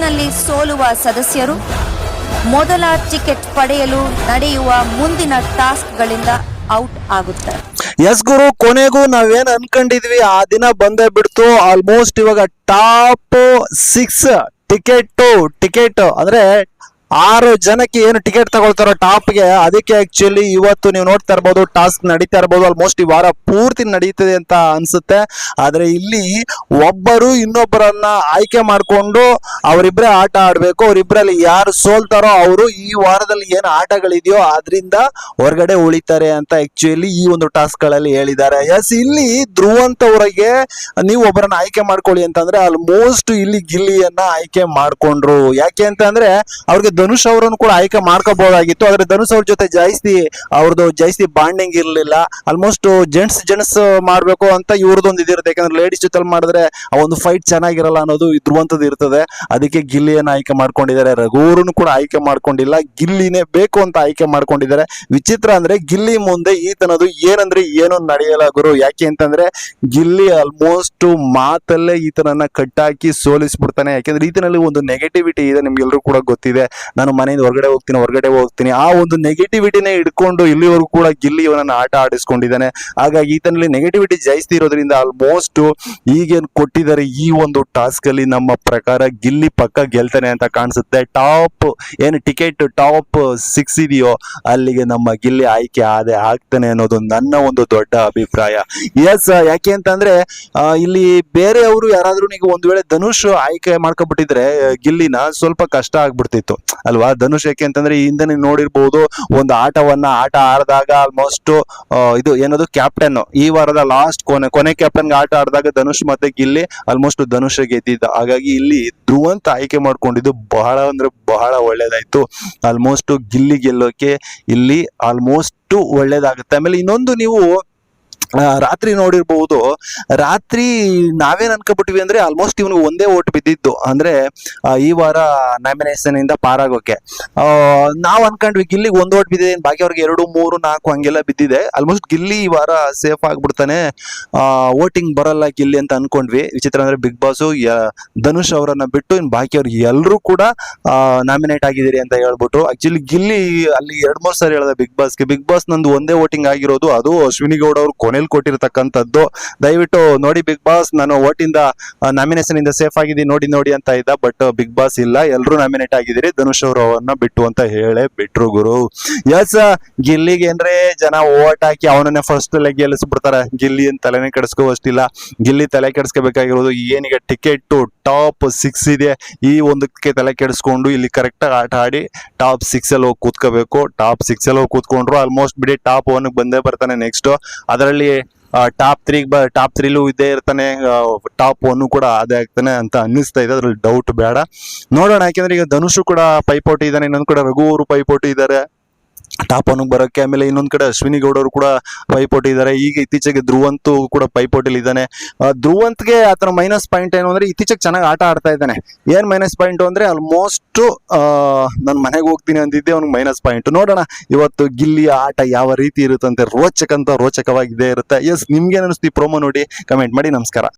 ಟಾಸ್ಕ್ನಲ್ಲಿ ಸೋಲುವ ಸದಸ್ಯರು ಮೊದಲ ಟಿಕೆಟ್ ಪಡೆಯಲು ನಡೆಯುವ ಮುಂದಿನ ಟಾಸ್ಕ್ಗಳಿಂದ ಔಟ್ ಆಗುತ್ತಾರೆ. ಎಸ್ ಗುರು, ಕೊನೆಗೂ ನಾವೇನ್ ಅನ್ಕೊಂಡಿದ್ವಿ ಆ ದಿನ ಬಂದೇ ಬಿಡ್ತು. ಆಲ್ಮೋಸ್ಟ್ ಇವಾಗ ಟಾಪ್ 6 ಟಿಕೆಟ್ ಅಂದ್ರೆ 6 ಜನಕ್ಕೆ ಏನು ಟಿಕೆಟ್ ತಗೊಳ್ತಾರೋ ಟಾಪ್ಗೆ, ಅದಕ್ಕೆ ಆಕ್ಚುಲಿ ಇವತ್ತು ನೀವು ನೋಡ್ತಾ ಇರ್ಬೋದು ಟಾಸ್ಕ್ ನಡೀತಾ ಇರ್ಬೋದು. ಆಲ್ಮೋಸ್ಟ್ ಈ ವಾರ ಪೂರ್ತಿ ನಡೀತದೆ ಅಂತ ಅನ್ಸುತ್ತೆ. ಆದ್ರೆ ಇಲ್ಲಿ ಒಬ್ಬರು ಇನ್ನೊಬ್ಬರನ್ನ ಆಯ್ಕೆ ಮಾಡ್ಕೊಂಡು ಅವರಿಬ್ಬರೇ ಆಟ ಆಡ್ಬೇಕು. ಅವರಿಬ್ಬರಲ್ಲಿ ಯಾರು ಸೋಲ್ತಾರೋ ಅವರು ಈ ವಾರದಲ್ಲಿ ಏನು ಆಟಗಳಿದೆಯೋ ಅದರಿಂದ ಹೊರಗಡೆ ಉಳಿತಾರೆ ಅಂತ ಆಕ್ಚುಲಿ ಈ ಒಂದು ಟಾಸ್ಕ್ ಗಳಲ್ಲಿ ಹೇಳಿದ್ದಾರೆ. ಎಸ್, ಇಲ್ಲಿ ಧ್ರುವಂತ್ ಅವರಿಗೆ ನೀವು ಒಬ್ಬರನ್ನ ಆಯ್ಕೆ ಮಾಡ್ಕೊಳ್ಳಿ ಅಂತಂದ್ರೆ ಆಲ್ಮೋಸ್ಟ್ ಇಲ್ಲಿ ಗಿಲ್ಲಿಯನ್ನ ಆಯ್ಕೆ ಮಾಡ್ಕೊಂಡ್ರು. ಯಾಕೆ ಅಂತಂದ್ರೆ ಅವ್ರಿಗೆ ಧನುಷ್ ಅವರನ್ನು ಕೂಡ ಆಯ್ಕೆ ಮಾಡ್ಕೋಬಹುದಾಗಿತ್ತು. ಆದ್ರೆ ಧನುಷ್ ಅವ್ರ ಜೊತೆ ಜಾಸ್ತಿ ಬಾಂಡಿಂಗ್ ಇರ್ಲಿಲ್ಲ. ಆಲ್ಮೋಸ್ಟ್ ಜೆಂಟ್ಸ್ ಮಾಡ್ಬೇಕು ಅಂತ ಇವ್ರದೊಂದು ಇದಿರುತ್ತೆ. ಯಾಕಂದ್ರೆ ಲೇಡೀಸ್ ಜೊತೆ ಮಾಡಿದ್ರೆ ಆ ಒಂದು ಫೈಟ್ ಚೆನ್ನಾಗಿರಲ್ಲ ಅನ್ನೋದು ಧ್ರುವಂತದ್ದು ಇರ್ತದೆ. ಅದಕ್ಕೆ ಗಿಲ್ಲಿಯನ್ನ ಆಯ್ಕೆ ಮಾಡ್ಕೊಂಡಿದ್ದಾರೆ. ರಘುವರನ್ನು ಕೂಡ ಆಯ್ಕೆ ಮಾಡ್ಕೊಂಡಿಲ್ಲ, ಗಿಲ್ಲಿನೇ ಬೇಕು ಅಂತ ಆಯ್ಕೆ ಮಾಡ್ಕೊಂಡಿದ್ದಾರೆ. ವಿಚಿತ್ರ ಅಂದ್ರೆ ಗಿಲ್ಲಿ ಮುಂದೆ ಈತನದು ಏನಂದ್ರೆ ಏನು ನಡೆಯಲ್ಲ ಗುರು. ಯಾಕೆ ಅಂತಂದ್ರೆ ಗಿಲ್ಲಿ ಆಲ್ಮೋಸ್ಟ್ ಮಾತಲ್ಲೇ ಈತನನ್ನ ಕಟ್ಟಾಕಿ ಸೋಲಿಸ್ಬಿಡ್ತಾನೆ. ಯಾಕೆಂದ್ರೆ ಈತನಲ್ಲಿ ಒಂದು ನೆಗೆಟಿವಿಟಿ ಇದೆ, ನಿಮ್ಗೆಲ್ರೂ ಕೂಡ ಗೊತ್ತಿದೆ. ನಾನು ಮನೆಯಿಂದ ಹೊರಗಡೆ ಹೋಗ್ತೀನಿ ಆ ಒಂದು ನೆಗೆಟಿವಿಟಿನೇ ಇಟ್ಕೊಂಡು ಇಲ್ಲಿವರೆಗೂ ಕೂಡ ಗಿಲ್ಲಿ ಇವನನ್ನ ಆಟ ಆಡಿಸ್ಕೊಂಡಿದ್ದಾನೆ. ಹಾಗಾಗಿ ಈತನಲ್ಲಿ ನೆಗೆಟಿವಿಟಿ ಜಾಸ್ತಿ ಇರೋದ್ರಿಂದ ಆಲ್ಮೋಸ್ಟ್ ಈಗೇನು ಕೊಟ್ಟಿದ್ದಾರೆ ಈ ಒಂದು ಟಾಸ್ಕ್ ಅಲ್ಲಿ ನಮ್ಮ ಪ್ರಕಾರ ಗಿಲ್ಲಿ ಪಕ್ಕ ಗೆಲ್ತಾನೆ ಅಂತ ಕಾಣಿಸುತ್ತೆ. ಟಿಕೆಟ್ ಟಾಪ್ 6 ಇದೆಯೋ ಅಲ್ಲಿಗೆ ನಮ್ಮ ಗಿಲ್ಲಿ ಆಯ್ಕೆ ಆಗ್ತಾನೆ ಅನ್ನೋದು ನನ್ನ ಒಂದು ದೊಡ್ಡ ಅಭಿಪ್ರಾಯ. ಎಸ್, ಯಾಕೆ ಅಂತಂದ್ರೆ ಇಲ್ಲಿ ಬೇರೆಯವರು ಯಾರಾದ್ರೂ ನೀವು ಒಂದು ವೇಳೆ ಧನುಷ್ ಆಯ್ಕೆ ಮಾಡ್ಕೊಬಿಟ್ಟಿದ್ರೆ ಗಿಲ್ಲಿನ ಸ್ವಲ್ಪ ಕಷ್ಟ ಆಗ್ಬಿಡ್ತಿತ್ತು ಅಲ್ವಾ. ಧನುಷ್ ಯಾಕೆ ಅಂತಂದ್ರೆ ಈ ಹಿಂದೆ ನೋಡಿರ್ಬಹುದು ಒಂದು ಆಟ ಆಡಿದಾಗ ಆಲ್ಮೋಸ್ಟ್ ಇದು ಏನದು ಕ್ಯಾಪ್ಟನ್, ಈ ವಾರದ ಲಾಸ್ಟ್ ಕೊನೆ ಕ್ಯಾಪ್ಟನ್ ಆಟ ಆಡಿದಾಗ ಧನುಷ್ ಮತ್ತೆ ಗಿಲ್ಲಿ ಆಲ್ಮೋಸ್ಟ್ ಧನುಷ್ ಗೆದ್ದಿದ್ದ. ಹಾಗಾಗಿ ಇಲ್ಲಿ ಧ್ರುವಂತ್ ಆಯ್ಕೆ ಮಾಡ್ಕೊಂಡಿದ್ದು ಬಹಳ ಅಂದ್ರೆ ಬಹಳ ಒಳ್ಳೇದಾಯ್ತು. ಆಲ್ಮೋಸ್ಟ್ ಗಿಲ್ಲಿ ಗೆಲ್ಲೋಕೆ ಇಲ್ಲಿ ಆಲ್ಮೋಸ್ಟ್ ಒಳ್ಳೇದಾಗುತ್ತೆ. ಆಮೇಲೆ ಇನ್ನೊಂದು ನೀವು ರಾತ್ರಿ ನೋಡಿರ್ಬಹುದು, ರಾತ್ರಿ ನಾವೇನ್ ಅನ್ಕೊಬಿಟ್ವಿ ಅಂದ್ರೆ ಆಲ್ಮೋಸ್ಟ್ ಇವನಿಗೆ ಒಂದೇ ಓಟ್ ಬಿದ್ದಿದ್ದು ಅಂದ್ರೆ ಈ ವಾರ ನಾಮಿನೇಷನ್ ಇಂದ ಪಾರಾಗೋಕೆ. ನಾವ್ ಅನ್ಕೊಂಡ್ವಿ ಗಿಲ್ಲಿಗೆ ಒಂದು ಓಟ್ ಬಿದ್ದಿದೆ, ಬಾಕಿ ಅವ್ರಿಗೆ 2, 3, 4 ಹಂಗೆಲ್ಲ ಬಿದ್ದಿದೆ. ಆಲ್ಮೋಸ್ಟ್ ಗಿಲ್ಲಿ ಈ ವಾರ ಸೇಫ್ ಆಗ್ಬಿಡ್ತಾನೆ, ವೋಟಿಂಗ್ ಬರಲ್ಲ ಗಿಲ್ಲಿ ಅಂತ ಅನ್ಕೊಂಡ್ವಿ. ವಿಚಿತ್ರ ಅಂದ್ರೆ ಬಿಗ್ ಬಾಸ್ ಧನುಷ್ ಅವರನ್ನ ಬಿಟ್ಟು ಇನ್ ಬಾಕಿ ಅವ್ರಿಗೆ ಎಲ್ಲರೂ ಕೂಡ ನಾಮಿನೇಟ್ ಆಗಿದ್ದೀರಿ ಅಂತ ಹೇಳ್ಬಿಟ್ಟು. ಆಕ್ಚುಲಿ ಗಿಲ್ಲಿ ಅಲ್ಲಿ 2-3 ಸಾರಿ ಹೇಳ್ದೆ ಬಿಗ್ ಬಾಸ್ ನಂದು ಒಂದೇ ವೋಟಿಂಗ್ ಆಗಿರೋದು, ಅದು ಅಶ್ವಿನಿ ಗೌಡ ಅವರು ಕೊನೆಯಲ್ಲಿ ಕೊಟ್ಟಿರ್ತಕ್ಕಂಥದ್ದು. ದಯವಿಟ್ಟು ನೋಡಿ ಬಿಗ್ ಬಾಸ್, ನಾನು ಓಟಿಂದ ನಾಮಿನೇಷನ್ ಇಂದ ಸೇಫ್ ಆಗಿದ್ದೀನಿ ನೋಡಿ ಅಂತ ಇದ್ದ. ಬಟ್ ಬಿಗ್ ಬಾಸ್ ಇಲ್ಲ, ಎಲ್ಲರೂ ನಾಮಿನೇಟ್ ಆಗಿದ್ದೀರಿ ಧನುಷ್ ಅವರನ್ನ ಬಿಟ್ಟು ಅಂತ ಹೇಳೇ ಬಿಟ್ರು ಗುರು. ಎಸ್, ಗಿಲ್ಲಿಗೆ ಅಂದ್ರೆ ಜನ ಓಟ್ ಹಾಕಿ ಅವನನ್ನೇ ಫಸ್ಟ್ ಗೆಲ್ಲಿಸ್ಬಿಡ್ತಾರೆ. ಗಿಲ್ಲಿ ಅಂತ ತಲೆನೇ ಕೆಡಿಸ್ಕೋವಷ್ಟಿಲ್ಲ. ಗಿಲ್ಲಿ ತಲೆ ಕೆಡಿಸ್ಕೋಬೇಕಾಗಿರೋದು ಏನೀಗ ಟಿಕೆಟ್ ಟಾಪ್ 6 ಇದೆ, ಈ ಒಂದಕ್ಕೆ ತಲೆ ಕೆಡಿಸ್ಕೊಂಡು ಇಲ್ಲಿ ಕರೆಕ್ಟ್ ಆಗಿ ಆಟ ಆಡಿ ಟಾಪ್ 6 ಅಲ್ಲಿ ಹೋಗಿ ಕೂತ್ಕೋಬೇಕು. ಟಾಪ್ 6 ಅಲ್ಲಿ ಹೋಗಿ ಕೂತ್ಕೊಂಡ್ರು ಆಲ್ಮೋಸ್ಟ್ ಬಿಡಿ ಟಾಪ್ 1 ಬಂದೇ ಬರ್ತಾನೆ. ನೆಕ್ಸ್ಟ್ ಅದರಲ್ಲಿ ಟಾಪ್ 3 ಇದ್ದೇ ಇರ್ತಾನೆ, ಟಾಪ್ 1 ಕೂಡ ಅದೇ ಆಗ್ತಾನೆ ಅಂತ ಅನ್ನಿಸ್ತಾ ಇದೆ. ಅದ್ರಲ್ಲಿ ಡೌಟ್ ಬೇಡ, ನೋಡೋಣ. ಯಾಕೆಂದ್ರೆ ಈಗ ಧನುಷ್ ಕೂಡ ಪೈಪೋಟಿ ಇದ್ದಾನೆ, ಇನ್ನೊಂದ್ ಕಡೆ ರಘು ಅವರು ಪೈಪೋಟಿ ಇದ್ದಾರೆ ಟಾಪ್ 1 ಬರೋಕೆ. ಆಮೇಲೆ ಇನ್ನೊಂದ್ ಕಡೆ ಅಶ್ವಿನಿ ಗೌಡ ಅವರು ಕೂಡ ಪೈಪೋಟಿ ಇದ್ದಾರೆ. ಈಗ ಇತ್ತೀಚೆಗೆ ಧ್ರುವಂತ್ ಕೂಡ ಪೈಪೋಟಿಲಿ ಇದ್ದಾನೆ. ಧ್ರುವಂತ್ಗೆ ಆತರ ಮೈನಸ್ ಪಾಯಿಂಟ್ ಏನು ಅಂದ್ರೆ ಇತ್ತೀಚೆಗೆ ಚೆನ್ನಾಗಿ ಆಟ ಆಡ್ತಾ ಇದ್ದಾನೆ. ಏನ್ ಮೈನಸ್ ಪಾಯಿಂಟ್ ಅಂದ್ರೆ ಆಲ್ಮೋಸ್ಟ್ ನಾನು ಮನೆಗೆ ಹೋಗ್ತೀನಿ ಅಂದಿದ್ದೆ, ಅವ್ನಿಗೆ ಮೈನಸ್ ಪಾಯಿಂಟ್. ನೋಡೋಣ ಇವತ್ತು ಗಿಲ್ಲಿಯ ಆಟ ಯಾವ ರೀತಿ ಇರುತ್ತಂತೆ, ರೋಚಕವಾಗಿದ್ದೇ ಇರುತ್ತೆ. ಎಸ್, ನಿಮ್ಗೆ ಅನಿಸ್ತು ಈ ಪ್ರೋಮೋ ನೋಡಿ ಕಮೆಂಟ್ ಮಾಡಿ. ನಮಸ್ಕಾರ.